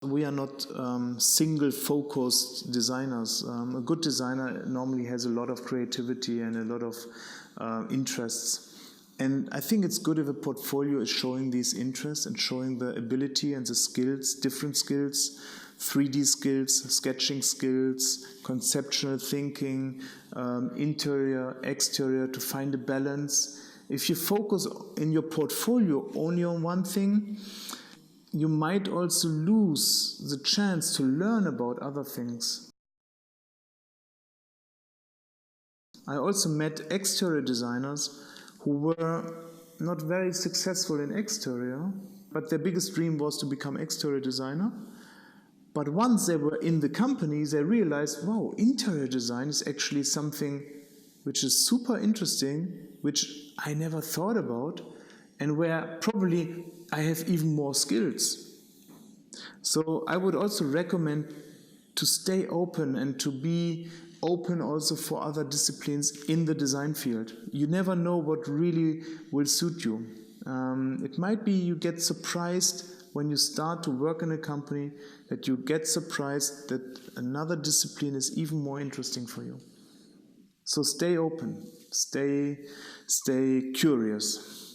We are not single-focused designers. A good designer normally has a lot of creativity and a lot of interests. And I think it's good if a portfolio is showing these interests and showing the ability and the skills, different skills, 3D skills, sketching skills, conceptual thinking, interior, exterior, to find a balance. If you focus in your portfolio only on one thing, you might also lose the chance to learn about other things. I also met exterior designers who were not very successful in exterior, but their biggest dream was to become exterior designer. But once they were in the company, they realized, wow, interior design is actually something which is super interesting, which I never thought about, and where probably I have even more skills. So I would also recommend to stay open and to be open also for other disciplines in the design field. You never know what really will suit you. It might be you get surprised when you start to work in a company, that you get surprised that another discipline is even more interesting for you. So stay open, stay curious.